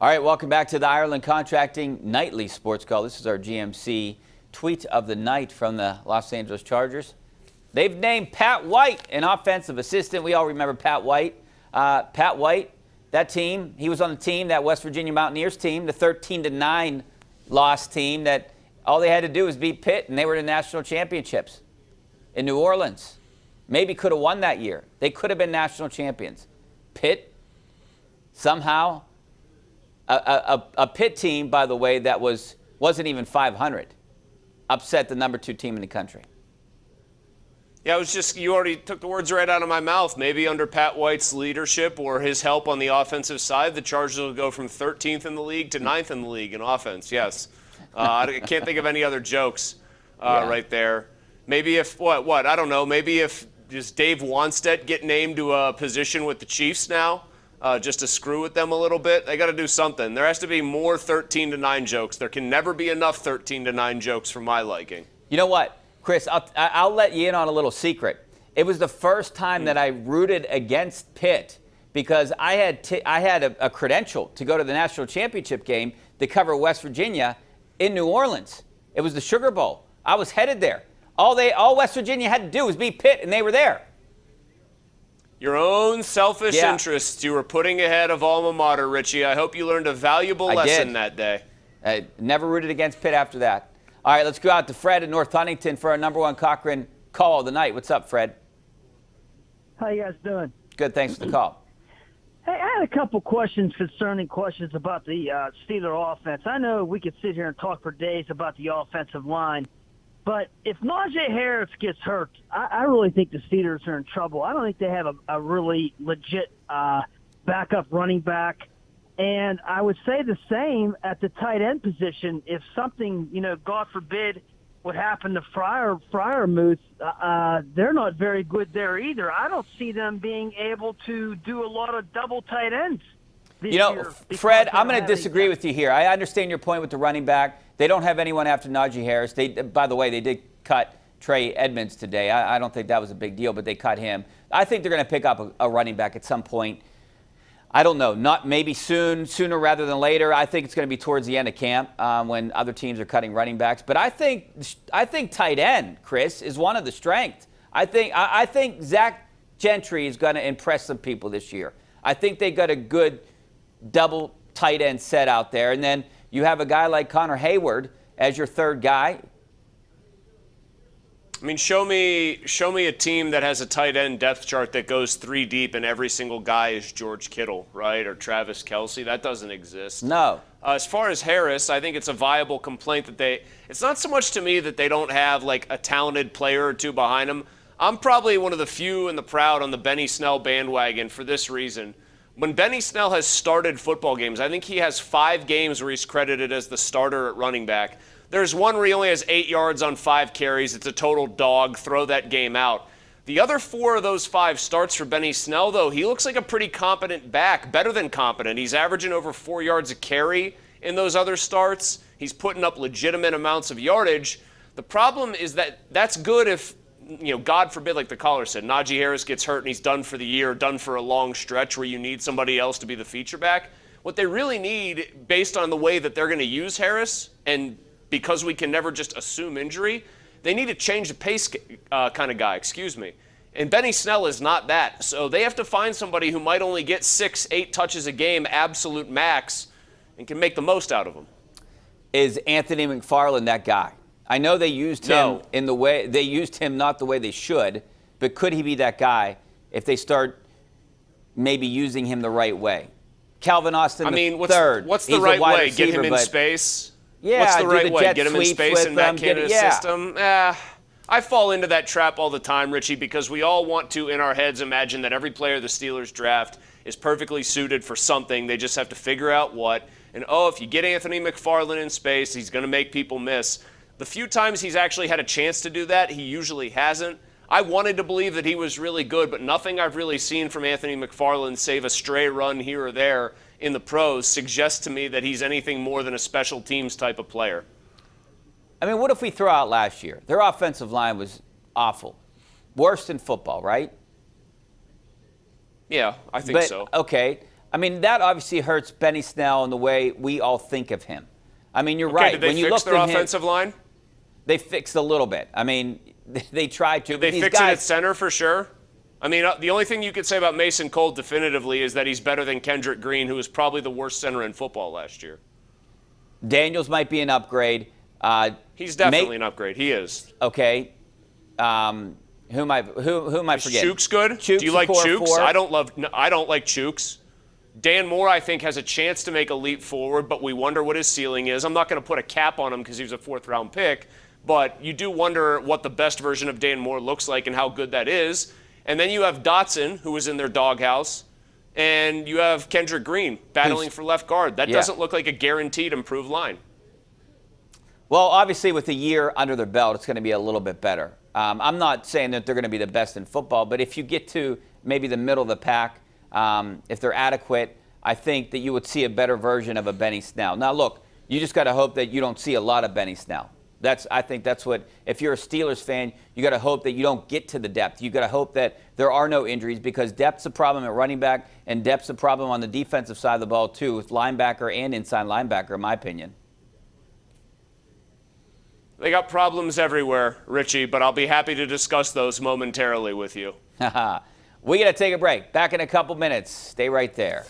All right, welcome back to the Ireland Contracting Nightly Sports Call. This is our GMC tweet of the night from the Los Angeles Chargers. They've named Pat White an offensive assistant. We all remember Pat White. Pat White, that team, he was on the team, that West Virginia Mountaineers team, the 13-9 loss team that all they had to do was beat Pitt, and they were in the national championships in New Orleans. Maybe could have won that year. They could have been national champions. Pitt, somehow, a Pitt team, by the way, that wasn't even 500, upset the number 2 team in the country. Yeah, you already took the words right out of my mouth. Maybe under Pat White's leadership or his help on the offensive side, the Chargers will go from 13th in the league to 9th in the league in offense, yes. I can't think of any other jokes right there. Maybe if, I don't know, maybe if just Dave Wanstead get named to a position with the Chiefs now, just to screw with them a little bit. They got to do something. There has to be more 13-9 jokes. There can never be enough 13-9 jokes for my liking. You know what, Chris? I'll let you in on a little secret. It was the first time that I rooted against Pitt because I had a credential to go to the national championship game to cover West Virginia in New Orleans. It was the Sugar Bowl. I was headed there. All West Virginia had to do was beat Pitt, and they were there. Your own selfish interests you were putting ahead of alma mater, Richie. I hope you learned a valuable lesson that day. I never rooted against Pitt after that. All right, let's go out to Fred in North Huntington for our number 1 Cochran call of the night. What's up, Fred? How you guys doing? Good, thanks for the call. Hey, I had a couple questions about the Steeler offense. I know we could sit here and talk for days about the offensive line, but if Najee Harris gets hurt, I really think the Steelers are in trouble. I don't think they have a really legit backup running back. And I would say the same at the tight end position. If something, God forbid, would happen to Freiermuth, they're not very good there either. I don't see them being able to do a lot of double tight ends this year. Fred, I'm going to disagree with you here. I understand your point with the running back. They don't have anyone after Najee Harris. By the way, they did cut Trey Edmonds today. I don't think that was a big deal, but they cut him. I think they're going to pick up a running back at some point. I don't know, not maybe sooner rather than later. I think it's going to be towards the end of camp when other teams are cutting running backs. But I think tight end, Chris, is one of the strengths. I think Zach Gentry is going to impress some people this year. I think they got a good double tight end set out there. And then you have a guy like Connor Hayward as your third guy. I mean, show me a team that has a tight end depth chart that goes 3 deep and every single guy is George Kittle, right, or Travis Kelce. That doesn't exist. No. As far as Harris, I think it's a viable complaint that it's not so much to me that they don't have like a talented player or two behind them. I'm probably one of the few and the proud on the Benny Snell bandwagon for this reason. When Benny Snell has started football games, I think he has 5 games where he's credited as the starter at running back. There's one where he only has 8 yards on 5 carries. It's a total dog. Throw that game out. The other 4 of those 5 starts for Benny Snell, though, he looks like a pretty competent back, better than competent. He's averaging over 4 yards a carry in those other starts. He's putting up legitimate amounts of yardage. The problem is that's good if, God forbid, like the caller said, Najee Harris gets hurt and he's done for the year, done for a long stretch where you need somebody else to be the feature back. What they really need, based on the way that they're going to use Harris, and because we can never just assume injury, they need to change the pace kind of guy, And Benny Snell is not that. So they have to find somebody who might only get 6-8 touches a game, absolute max, and can make the most out of them. Is Anthony McFarland that guy? I know they used him not the way they should, but could he be that guy if they start maybe using him the right way? Calvin Austin, third. What's the right way? Get him in space? Yeah, what's the right way? Get him in space and Matt Canada's system? I fall into that trap all the time, Richie, because we all want to, in our heads, imagine that every player the Steelers draft is perfectly suited for something. They just have to figure out what. And, if you get Anthony McFarland in space, he's going to make people miss. The few times he's actually had a chance to do that, he usually hasn't. I wanted to believe that he was really good, but nothing I've really seen from Anthony McFarland, save a stray run here or there in the pros, suggests to me that he's anything more than a special teams type of player. I mean, what if we throw out last year? Their offensive line was awful. Worst in football, right? Yeah, I think so. Okay. I mean, that obviously hurts Benny Snell in the way we all think of him. I mean, you're Okay, right. did they when you fix looked their at him, offensive line? they fixed a little bit. I mean, they tried to. Did they these fix it guys, at center for sure? I mean, the only thing you could say about Mason Cole definitively is that he's better than Kendrick Green, who was probably the worst center in football last year. Daniels might be an upgrade. He's definitely an upgrade. He is. Okay. Who am I forgetting? Chooks good? Chooks, Do you like core Chooks? four. I don't like Chooks. Dan Moore, I think, has a chance to make a leap forward, but we wonder what his ceiling is. I'm not going to put a cap on him because he was a fourth-round pick, but you do wonder what the best version of Dan Moore looks like and how good that is. And then you have Dotson, who was in their doghouse, and you have Kendrick Green battling for left guard. That doesn't look like a guaranteed improved line. Well, obviously, with a year under their belt, it's going to be a little bit better. I'm not saying that they're going to be the best in football, but if you get to maybe the middle of the pack, if they're adequate, I think that you would see a better version of a Benny Snell. Now, look, you just got to hope that you don't see a lot of Benny Snell. I think that's what, if you're a Steelers fan, you got to hope that you don't get to the depth. You got to hope that there are no injuries, because depth's a problem at running back, and depth's a problem on the defensive side of the ball too, with linebacker and inside linebacker, in my opinion. They got problems everywhere, Richie, but I'll be happy to discuss those momentarily with you. We got to take a break. Back in a couple minutes. Stay right there.